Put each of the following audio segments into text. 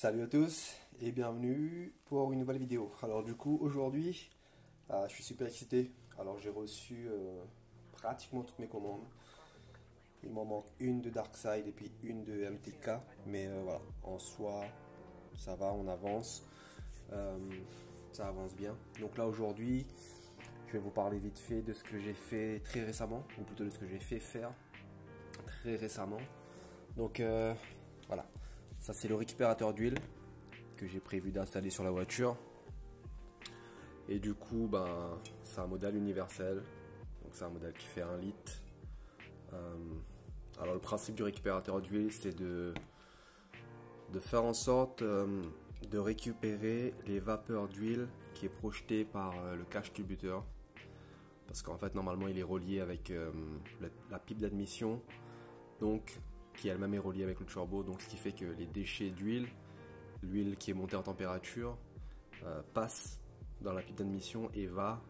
Salut à tous et bienvenue pour une nouvelle vidéo. Alors du coup aujourd'hui je suis super excité. Alors j'ai reçu pratiquement toutes mes commandes. Il m'en manque une de Darkside et puis une de MTK. Mais voilà, en soi ça va, on avance. Euh, Ça avance bien. Donc là aujourd'hui je vais vous parler vite fait de ce que j'ai fait très récemment. Ou plutôt de ce que j'ai fait faire très récemment. Donc voilà, ça c'est le récupérateur d'huile que j'ai prévu d'installer sur la voiture. Et du coup, c'est un modèle universel. Donc c'est un modèle qui fait 1 litre. Euh, alors le principe du récupérateur d'huile, c'est de faire en sorte de récupérer les vapeurs d'huile qui est projetée par le cache culbuteur. Parce qu'en fait, normalement, il est relié avec la pipe d'admission. Donc, qui elle-même est reliée avec le turbo. Donc, ce qui fait que les déchets d'huile, l'huile qui est montée en température, passe dans la pipe d'admission et va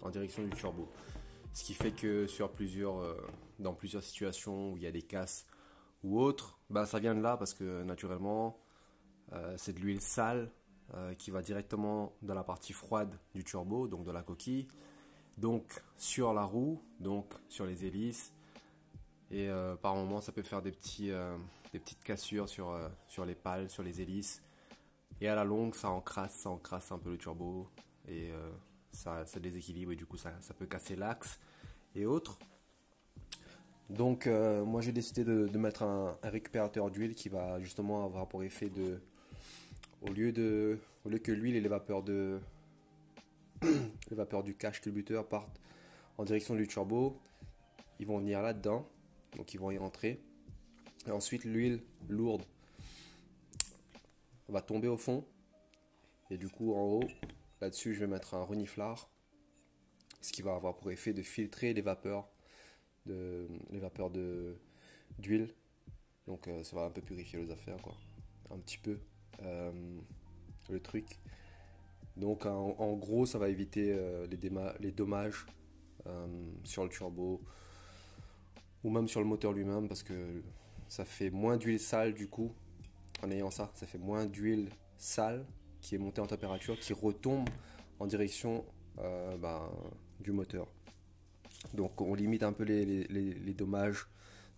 en direction du turbo. Ce qui fait que dans plusieurs situations où il y a des casses ou autres, ça vient de là parce que naturellement c'est de l'huile sale qui va directement dans la partie froide du turbo, donc de la coquille, donc sur la roue, donc sur les hélices. Et par moment ça peut faire des petites cassures sur les pales, sur les hélices. Et à la longue, ça encrasse un peu le turbo et ça déséquilibre et du coup ça peut casser l'axe et autres. Donc moi j'ai décidé de mettre un récupérateur d'huile qui va justement avoir pour effet de, au lieu que l'huile et les vapeurs du cache culbuteur partent en direction du turbo, ils vont venir là-dedans, donc ils vont y rentrer. Et ensuite l'huile lourde va tomber au fond. Et du coup en haut, là-dessus je vais mettre un reniflard, ce qui va avoir pour effet de filtrer les vapeurs d'huile. Donc ça va un peu purifier les affaires, quoi. Un petit peu le truc. Donc en gros ça va éviter les dommages sur le turbo ou même sur le moteur lui-même, parce que ça fait moins d'huile sale du coup. En ayant ça, ça fait moins d'huile sale qui est montée en température, qui retombe en direction du moteur. Donc on limite un peu les dommages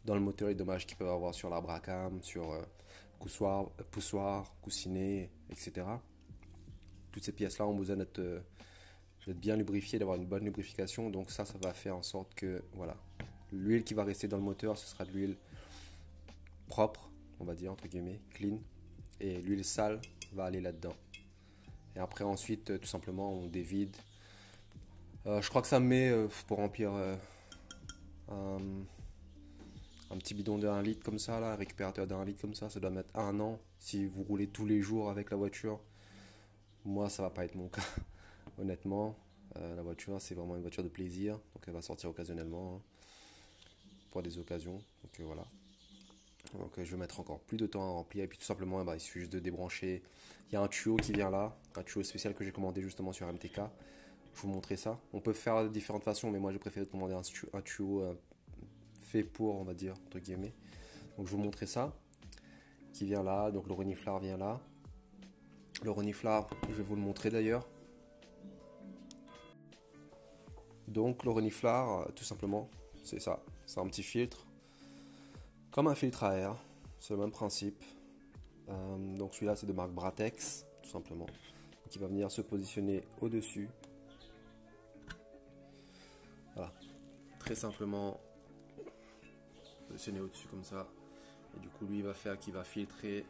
dans le moteur, les dommages qu'ils peuvent avoir sur l'arbre à cam, sur poussoir, coussinet, etc. Toutes ces pièces-là ont besoin d'être bien lubrifiées, d'avoir une bonne lubrification. Donc ça va faire en sorte que voilà, l'huile qui va rester dans le moteur, ce sera de l'huile propre, on va dire entre guillemets, clean. Et l'huile sale va aller là-dedans. Et après ensuite, tout simplement, on dévide. Je crois que ça met pour remplir un petit bidon de 1 litre comme ça, là, un récupérateur de 1 litre comme ça doit mettre 1 an si vous roulez tous les jours avec la voiture. Moi, ça va pas être mon cas, honnêtement. La voiture, c'est vraiment une voiture de plaisir, donc elle va sortir occasionnellement pour des occasions. Donc voilà. Donc je vais mettre encore plus de temps à remplir. Et puis tout simplement, il suffit juste de débrancher. Il y a un tuyau qui vient là, un tuyau spécial que j'ai commandé justement sur MTK. Je vais vous montrer ça. On peut faire de différentes façons, mais moi j'ai préféré commander un tuyau fait pour, on va dire, entre guillemets. Donc je vais vous montrer ça, qui vient là. Donc le reniflard vient là. Le reniflard, je vais vous le montrer d'ailleurs. Donc le reniflard, tout simplement, c'est ça. C'est un petit filtre, comme un filtre à air. C'est le même principe. Donc celui-là, c'est de marque Bratex, tout simplement. Qui va venir se positionner au-dessus. Voilà. Très simplement, positionner au-dessus comme ça. Et du coup, lui, il va faire qu'il va filtrer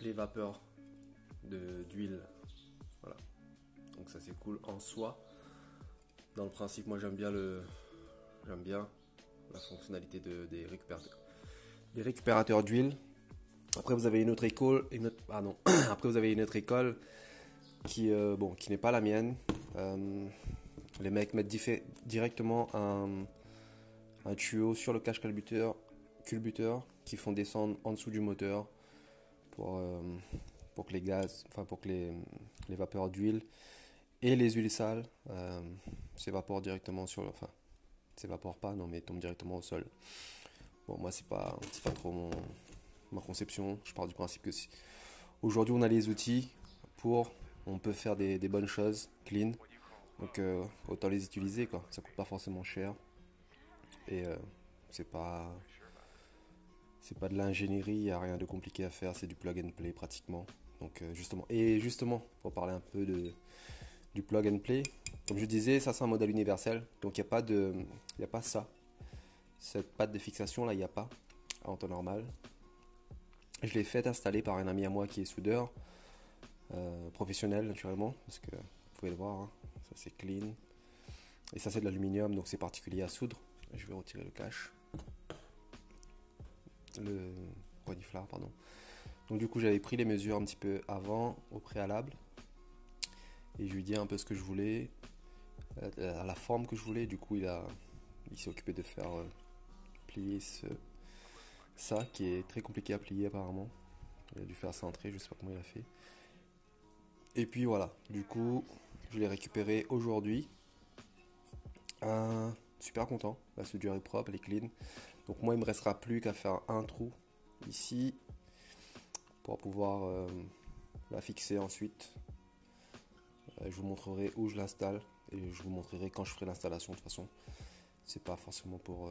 les vapeurs d'huile. Voilà. Donc ça, c'est cool en soi. Dans le principe, moi, j'aime bien la fonctionnalité des récupérateurs d'huile. Après, vous avez une autre école, Après, vous avez une autre école qui n'est pas la mienne. Les mecs mettent directement un tuyau sur le cache culbuteur qui font descendre en dessous du moteur pour que les vapeurs d'huile et les huiles sales s'évaporent directement s'évaporent pas, non, mais tombent directement au sol. Bon, moi c'est pas trop ma conception. Je pars du principe que si aujourd'hui on a les outils on peut faire des bonnes choses clean. Donc autant les utiliser quoi. Ça coûte pas forcément cher et c'est pas c'est pas de l'ingénierie, il n'y a rien de compliqué à faire, c'est du plug and play pratiquement. Donc justement, pour parler un peu du plug and play, comme je disais, ça c'est un modèle universel, donc il y a pas ça, cette patte de fixation là, il n'y a pas en temps normal. Je l'ai fait installer par un ami à moi qui est soudeur, professionnel naturellement, parce que vous pouvez le voir, hein, ça c'est clean, et ça c'est de l'aluminium, donc c'est particulier à soudre. Je vais retirer le cache. Le reniflard, pardon. Donc du coup j'avais pris les mesures un petit peu avant, au préalable, et je lui dis un peu ce que je voulais, à la forme que je voulais. Du coup il s'est occupé de faire plier ça qui est très compliqué à plier apparemment. Il a dû faire centrer, je sais pas comment il a fait. Et puis voilà, du coup je l'ai récupéré aujourd'hui. Super content, la soudure est propre, elle est clean. Donc moi il me restera plus qu'à faire un trou ici pour pouvoir la fixer ensuite. Je vous montrerai où je l'installe et je vous montrerai quand je ferai l'installation. De toute façon c'est pas forcément pour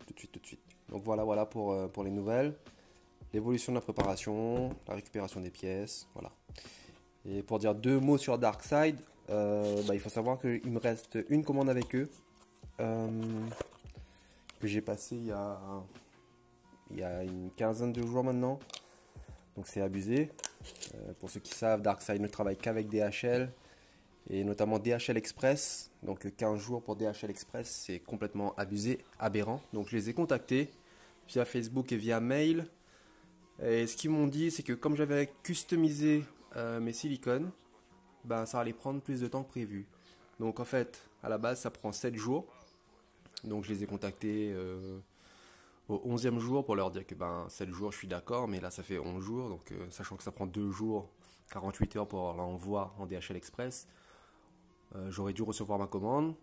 tout de suite. Donc voilà pour les nouvelles, l'évolution de la préparation, la récupération des pièces, voilà. Et pour dire deux mots sur Darkside, il faut savoir qu'il me reste une commande avec eux que j'ai passé il y a une quinzaine de jours maintenant, donc c'est abusé. Pour ceux qui savent, Darkside ne travaille qu'avec DHL et notamment DHL Express, donc 15 jours pour DHL Express, c'est complètement abusé, aberrant. Donc je les ai contactés via Facebook et via mail, et ce qu'ils m'ont dit c'est que comme j'avais customisé mes silicones, ça allait prendre plus de temps que prévu. Donc en fait à la base ça prend 7 jours. Donc je les ai contactés au 11e jour pour leur dire que 7 jours je suis d'accord, mais là ça fait 11 jours, donc sachant que ça prend 2 jours, 48 heures pour l'envoi en DHL Express, j'aurais dû recevoir ma commande.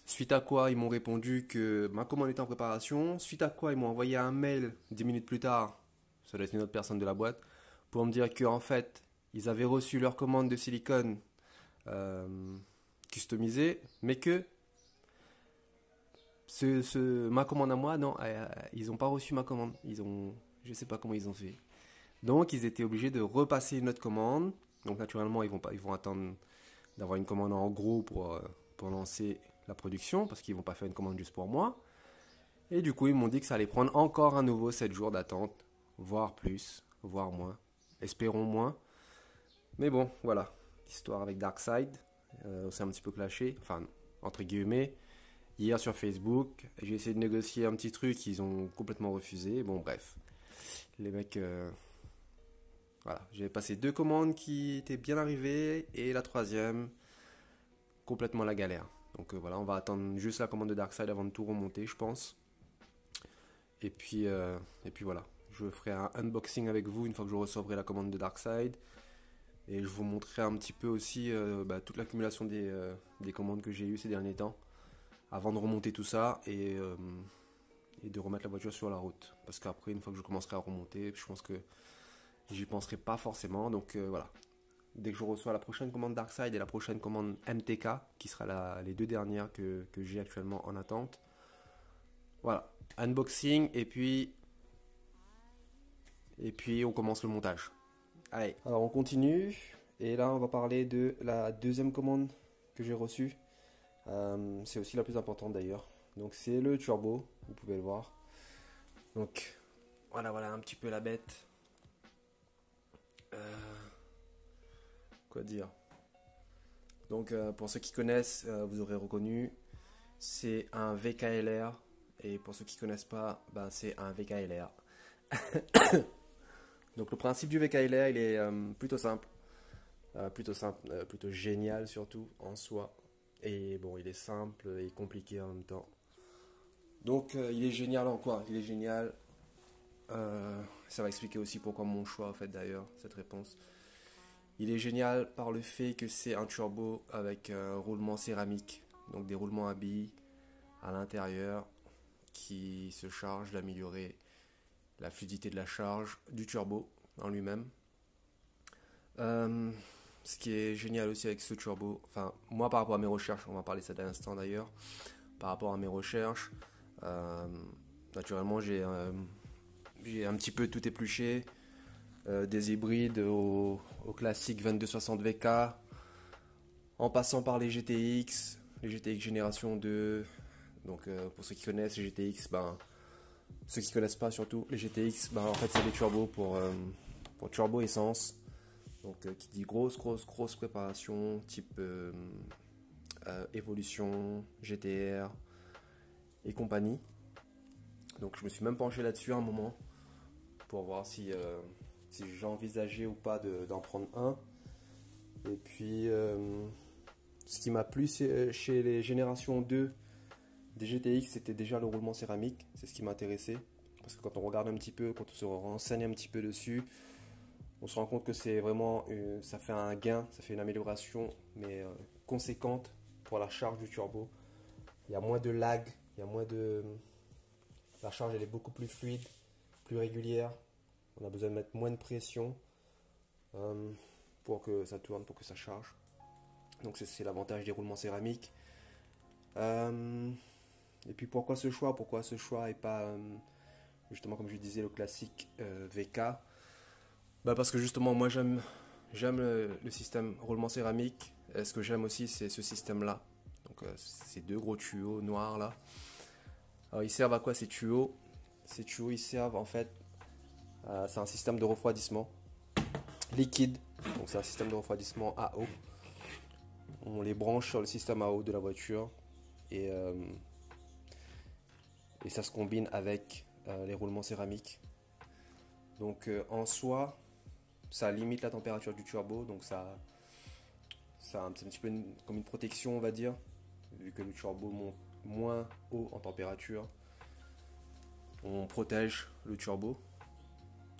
Suite à quoi ils m'ont répondu que ma commande était en préparation, suite à quoi ils m'ont envoyé un mail 10 minutes plus tard, ça doit être une autre personne de la boîte, pour me dire qu'en fait ils avaient reçu leur commande de silicone customisée, mais que ma commande à moi, non, ils n'ont pas reçu ma commande. Je sais pas comment ils ont fait. Donc ils étaient obligés de repasser une autre commande. Donc naturellement ils vont attendre d'avoir une commande en gros pour lancer la production, parce qu'ils vont pas faire une commande juste pour moi. Et du coup ils m'ont dit que ça allait prendre encore un nouveau 7 jours d'attente, voire plus, voire moins. Espérons moins. Mais bon, voilà, l'histoire avec Darkside, c'est un petit peu clashé, enfin entre guillemets. Hier sur Facebook, j'ai essayé de négocier un petit truc, ils ont complètement refusé. Bon bref, les mecs, voilà, j'ai passé 2 commandes qui étaient bien arrivées et la troisième, complètement la galère. Donc voilà, on va attendre juste la commande de Darkside avant de tout remonter, je pense. Et puis voilà, je ferai un unboxing avec vous une fois que je recevrai la commande de Darkside. Et je vous montrerai un petit peu aussi toute l'accumulation des commandes que j'ai eues ces derniers temps, avant de remonter tout ça et de remettre la voiture sur la route. Parce qu'après, une fois que je commencerai à remonter, je pense que j'y penserai pas forcément. Donc voilà. Dès que je reçois la prochaine commande Darkside et la prochaine commande MTK, qui sera les 2 dernières que j'ai actuellement en attente. Voilà. Unboxing et puis on commence le montage. Allez. Alors on continue. Et là, on va parler de la deuxième commande que j'ai reçue. C'est aussi la plus importante d'ailleurs. Donc c'est le turbo, vous pouvez le voir. Donc voilà un petit peu la bête. Quoi dire. Donc pour ceux qui connaissent, vous aurez reconnu, c'est un VKLR. Et pour ceux qui ne connaissent pas, c'est un VKLR. Donc le principe du VKLR, il est plutôt simple. Plutôt génial surtout en soi. Et bon, il est simple et compliqué en même temps. Donc il est génial en quoi? Il est génial. Ça va expliquer aussi pourquoi mon choix en fait d'ailleurs, cette réponse. Il est génial par le fait que c'est un turbo avec un roulement céramique. Donc des roulements à billes à l'intérieur qui se chargent d'améliorer la fluidité de la charge du turbo en lui-même. Ce qui est génial aussi avec ce turbo, enfin moi par rapport à mes recherches, on va parler ça d'un instant d'ailleurs, par rapport à mes recherches, naturellement j'ai un petit peu tout épluché, des hybrides au classique 2260 VK, en passant par les GTX génération 2. Donc pour ceux qui connaissent les GTX, ceux qui connaissent pas surtout, les GTX, en fait c'est des turbos pour turbo essence. Donc qui dit grosse préparation, type évolution, GTR et compagnie. Donc je me suis même penché là-dessus un moment pour voir si j'envisageais ou pas d'en prendre un. Et puis ce qui m'a plu chez les générations 2 des GTX, c'était déjà le roulement céramique, c'est ce qui m'intéressait. Parce que quand on regarde un petit peu, quand on se renseigne un petit peu dessus, on se rend compte que c'est vraiment, ça fait un gain, ça fait une amélioration, mais conséquente pour la charge du turbo. Il y a moins de lag, la charge elle est beaucoup plus fluide, plus régulière. On a besoin de mettre moins de pression pour que ça tourne, pour que ça charge. Donc c'est l'avantage des roulements céramiques. Et puis pourquoi ce choix et pas justement comme je disais le classique VK. Parce que justement moi j'aime le système roulement céramique. Et ce que j'aime aussi c'est ce système là. Donc ces deux gros tuyaux noirs là. Alors ils servent à quoi ces tuyaux? Ces tuyaux ils servent en fait, c'est un système de refroidissement liquide. Donc c'est un système de refroidissement à eau. On les branche sur le système à eau de la voiture et ça se combine avec les roulements céramiques. Donc en soi, ça limite la température du turbo, donc c'est un petit peu comme une protection on va dire, vu que le turbo monte moins haut en température. On protège le turbo,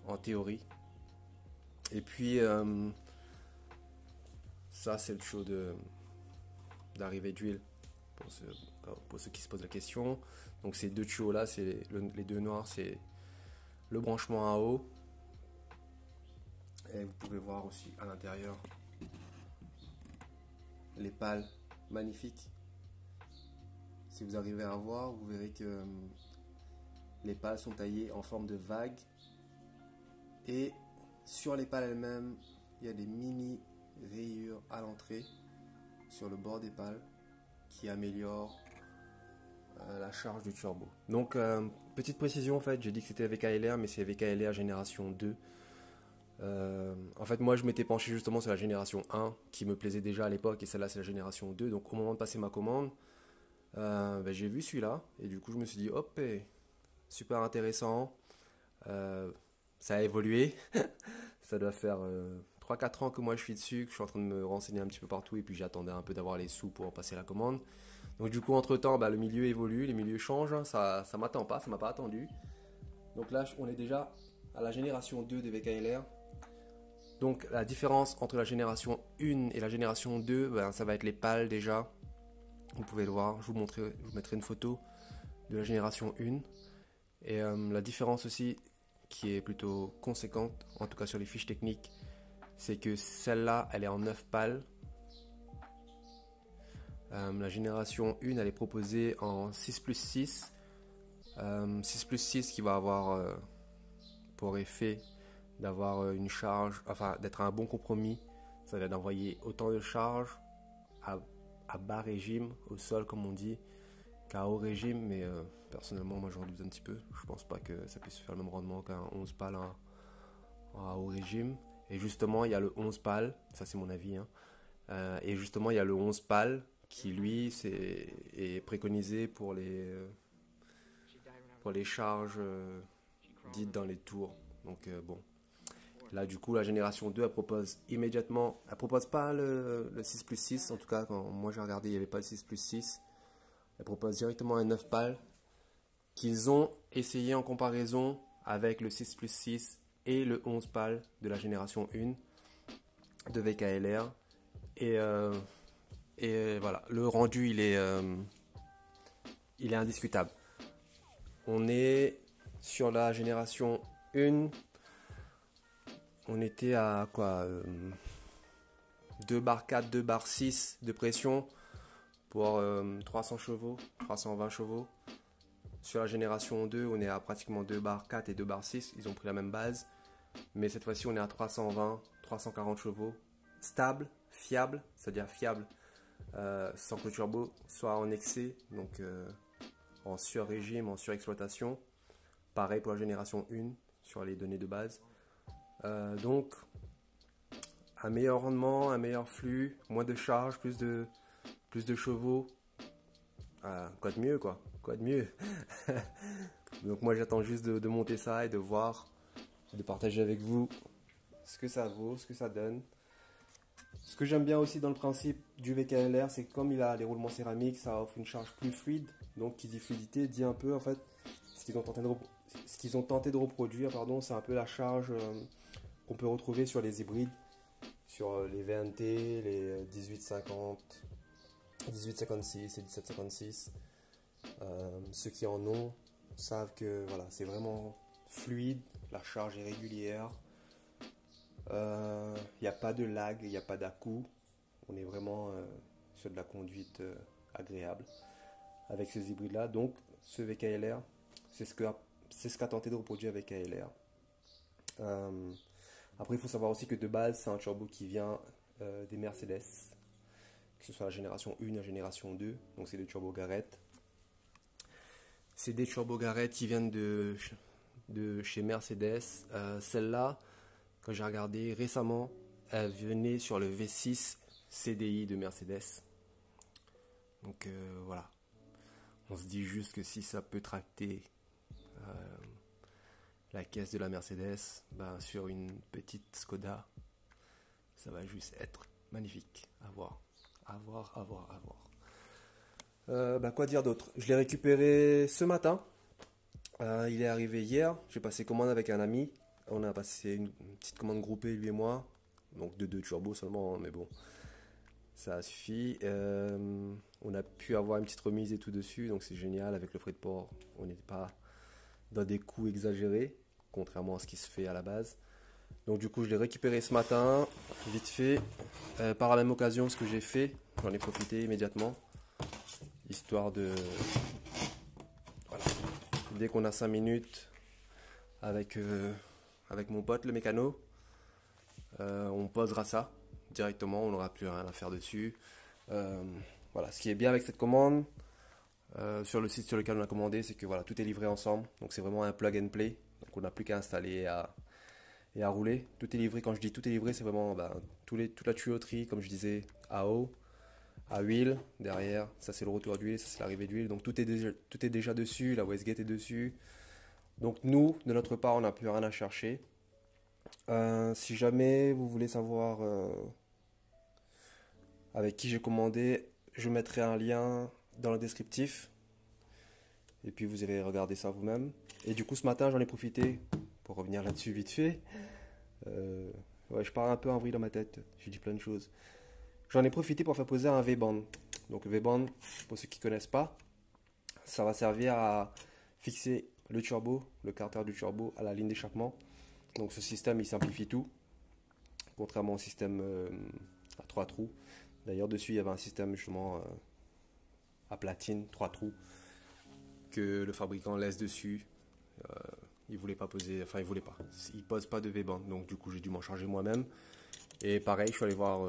en théorie. Et puis ça c'est le show d'arrivée d'huile pour ceux qui se posent la question. Donc ces deux tuyaux là, c'est les deux noirs, c'est le branchement à eau. Et vous pouvez voir aussi à l'intérieur les pales magnifiques. Si vous arrivez à voir, vous verrez que les pales sont taillées en forme de vague. Et sur les pales elles-mêmes, il y a des mini rayures à l'entrée sur le bord des pales qui améliorent la charge du turbo. Donc petite précision en fait, j'ai dit que c'était VKLR mais c'est VKLR génération 2. En fait moi je m'étais penché justement sur la génération 1 qui me plaisait déjà à l'époque et celle-là c'est la génération 2. Donc au moment de passer ma commande, j'ai vu celui-là et du coup je me suis dit hop, super intéressant. Ça a évolué. Ça doit faire 3-4 ans que moi je suis dessus, que je suis en train de me renseigner un petit peu partout et puis j'attendais un peu d'avoir les sous pour passer la commande. Donc du coup entre temps le milieu évolue, les milieux changent, hein, ça m'attend pas, ça m'a pas attendu. Donc là on est déjà à la génération 2 des VKLR. Donc la différence entre la génération 1 et la génération 2, ça va être les pales déjà. Vous pouvez le voir, je vous mettrai une photo de la génération 1. Et la différence aussi qui est plutôt conséquente, en tout cas sur les fiches techniques, c'est que celle-là elle est en 9 pales. La génération 1 elle est proposée en 6+6. 6+6 qui va avoir pour effet d'avoir une charge, enfin d'être un bon compromis, ça va d'envoyer autant de charge à bas régime, au sol comme on dit, qu'à haut régime, mais personnellement moi j'en doute un petit peu, je pense pas que ça puisse faire le même rendement qu'un 11 pales à haut régime. Et justement il y a le 11 pales, ça c'est mon avis, hein. Et justement il y a le 11 pales qui lui est préconisé pour les charges dites dans les tours. Donc bon, là du coup la génération 2 elle propose immédiatement, elle propose pas le 6+6, en tout cas quand moi j'ai regardé il n'y avait pas le 6+6, elle propose directement un 9 pales qu'ils ont essayé en comparaison avec le 6+6 et le 11 pales de la génération 1 de VKLR. Et voilà, le rendu il est indiscutable. On est sur la génération 1, on était à quoi 2 bar 4, 2 bar 6 de pression pour 300 chevaux, 320 chevaux. Sur la génération 2, on est à pratiquement 2 bar 4 et 2 bar 6. Ils ont pris la même base. Mais cette fois-ci, on est à 320, 340 chevaux. Stable, fiable, c'est-à-dire fiable sans que le turbo soit en excès, donc en sur-régime, en surexploitation. Pareil pour la génération 1 sur les données de base. Donc, un meilleur rendement, un meilleur flux, moins de charge, plus de chevaux. Quoi de mieux, quoi. Quoi de mieux. Donc moi j'attends juste de monter ça et de voir, de partager avec vous ce que ça vaut, ce que ça donne. Ce que j'aime bien aussi dans le principe du VKLR, c'est que comme il a les roulements céramiques, ça offre une charge plus fluide. Donc qui dit fluidité dit un peu en fait ce qu'ils ont tenté de reproduire, pardon, c'est un peu la charge qu'on peut retrouver sur les hybrides, sur les VNT, les 1850, 1856 et 1756. Ceux qui en ont savent que voilà, c'est vraiment fluide, la charge est régulière, il n'y a pas de lag, il n'y a pas d'à-coup, on est vraiment sur de la conduite agréable avec ces hybrides là. Donc ce VKLR, c'est ce qu'a tenté de reproduire avec KLR. Après il faut savoir aussi que de base c'est un turbo qui vient des Mercedes, que ce soit la génération 1 et la génération 2, donc c'est des turbos Garrett. C'est des turbos Garrett qui viennent de chez Mercedes. Celle-là, quand j'ai regardé récemment, elle venait sur le V6 CDI de Mercedes. Donc voilà. On se dit juste que si ça peut tracter la caisse de la Mercedes, ben, sur une petite Skoda, ça va juste être magnifique. À voir. À voir, à voir, à voir. Quoi dire d'autre? Je l'ai récupéré ce matin. Il est arrivé hier. J'ai passé commande avec un ami. On a passé une petite commande groupée, lui et moi. Donc de 2 turbos seulement, hein, mais bon, ça suffit. On a pu avoir une petite remise et tout dessus, donc c'est génial. Avec le frais de port, on n'était pas dans des coûts exagérés, contrairement à ce qui se fait à la base. Donc du coup, je l'ai récupéré ce matin, vite fait. Par la même occasion, ce que j'ai fait, j'en ai profité immédiatement. Histoire de... Voilà. Dès qu'on a 5 minutes avec mon pote, le mécano, on posera ça directement, on n'aura plus rien à faire dessus. Voilà, ce qui est bien avec cette commande, sur le site sur lequel on a commandé, c'est que voilà, tout est livré ensemble. Donc c'est vraiment un plug and play. Donc on n'a plus qu'à installer et à rouler. Tout est livré. Quand je dis tout est livré, c'est vraiment toute la tuyauterie, comme je disais, à eau, à huile derrière. Ça c'est le retour d'huile, ça c'est l'arrivée d'huile. Donc tout est déjà dessus. La wastegate est dessus. Donc nous, de notre part, on n'a plus rien à chercher. Si jamais vous voulez savoir avec qui j'ai commandé, je mettrai un lien dans le descriptif. Et puis vous allez regarder ça vous-même. Et du coup ce matin j'en ai profité, pour revenir là-dessus vite fait. Ouais, je pars un peu en vrille dans ma tête, j'ai dit plein de choses. J'en ai profité pour faire poser un V-band. Donc le V-band, pour ceux qui ne connaissent pas, ça va servir à fixer le turbo, le carter du turbo à la ligne d'échappement. Donc ce système il simplifie tout, contrairement au système à 3 trous. D'ailleurs dessus il y avait un système justement à platine, 3 trous, que le fabricant laisse dessus. Il voulait pas poser, enfin il voulait pas, il pose pas de V-band, donc du coup j'ai dû m'en charger moi-même. Et pareil, je suis allé voir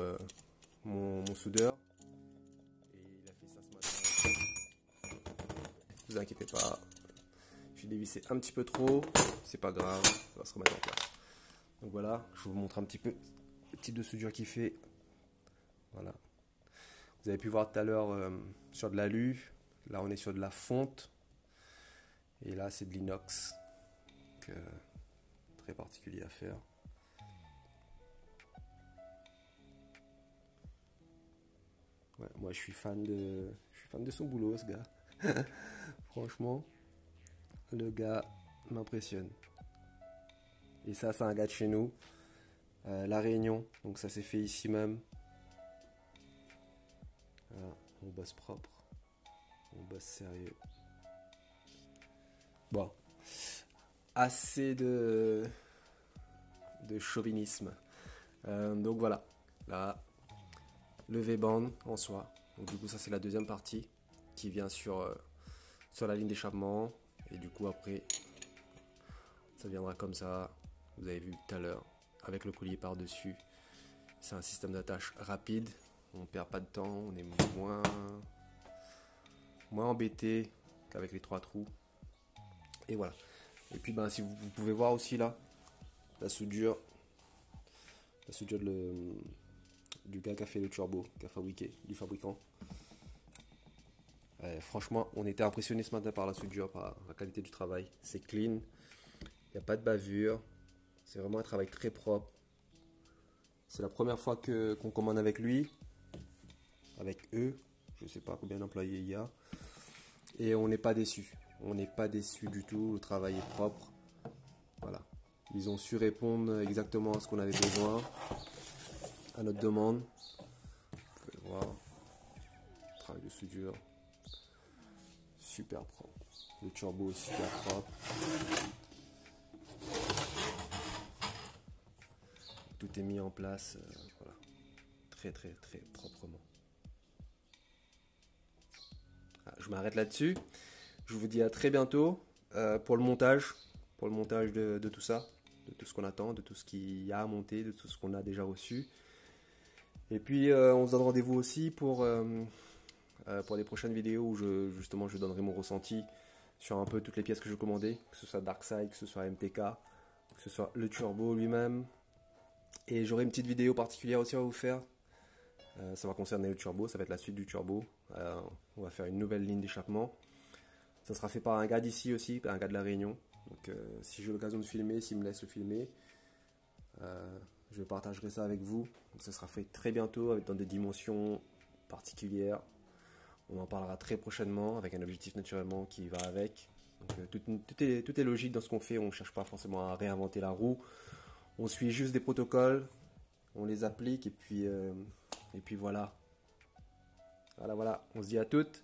mon soudeur et il a fait ça ce matin. Ne vous inquiétez pas, j'ai dévissé un petit peu trop, c'est pas grave, ça va se remettre en place. Donc voilà, je vous montre un petit peu le type de soudure qu'il fait. Voilà. Vous avez pu voir tout à l'heure sur de l'alu, là on est sur de la fonte. Et là c'est de l'inox, très particulier à faire. Ouais, moi je suis fan de son boulot, ce gars. Franchement, le gars m'impressionne. Et ça c'est un gars de chez nous, La Réunion, donc ça s'est fait ici même. Voilà, on bosse propre, on bosse sérieux. Bon, assez de chauvinisme. Donc voilà, là, le V-band en soi. Donc du coup ça c'est la deuxième partie qui vient sur la ligne d'échappement. Et du coup après, ça viendra comme ça. Vous avez vu tout à l'heure, avec le collier par-dessus. C'est un système d'attache rapide. On perd pas de temps, on est moins embêté qu'avec les 3 trous. Et voilà. Et puis ben, si vous pouvez voir aussi là, la soudure du gars qui a fait le turbo, qui a fabriqué, du fabricant. Franchement, on était impressionné ce matin par la soudure, par la qualité du travail. C'est clean, il n'y a pas de bavure. C'est vraiment un travail très propre. C'est la première fois qu'on commande avec lui, avec eux. Je ne sais pas combien d'employés il y a. Et on n'est pas déçu. On n'est pas déçu du tout. Le travail est propre. Voilà. Ils ont su répondre exactement à ce qu'on avait besoin, à notre demande. Vous pouvez le voir. Travail de soudure. Super propre. Le turbo est super propre. Tout est mis en place. Voilà. Très très très proprement. Je m'arrête là-dessus. Je vous dis à très bientôt pour le montage de tout ça, de tout ce qu'on attend, de tout ce qu'il y a à monter, de tout ce qu'on a déjà reçu. Et puis on se donne rendez-vous aussi pour les prochaines vidéos où je donnerai mon ressenti sur un peu toutes les pièces que je commandais, que ce soit Darkside, que ce soit MTK, que ce soit le turbo lui-même. Et j'aurai une petite vidéo particulière aussi à vous faire. Ça va concerner le turbo, ça va être la suite du turbo. On va faire une nouvelle ligne d'échappement. Ça sera fait par un gars d'ici aussi, un gars de la Réunion. Donc si j'ai l'occasion de filmer, s'il me laisse le filmer, je partagerai ça avec vous. Donc, ça sera fait très bientôt, dans des dimensions particulières. On en parlera très prochainement, avec un objectif naturellement qui va avec. Donc, tout est logique dans ce qu'on fait, on ne cherche pas forcément à réinventer la roue. On suit juste des protocoles, on les applique et puis voilà. Voilà, on se dit à toutes.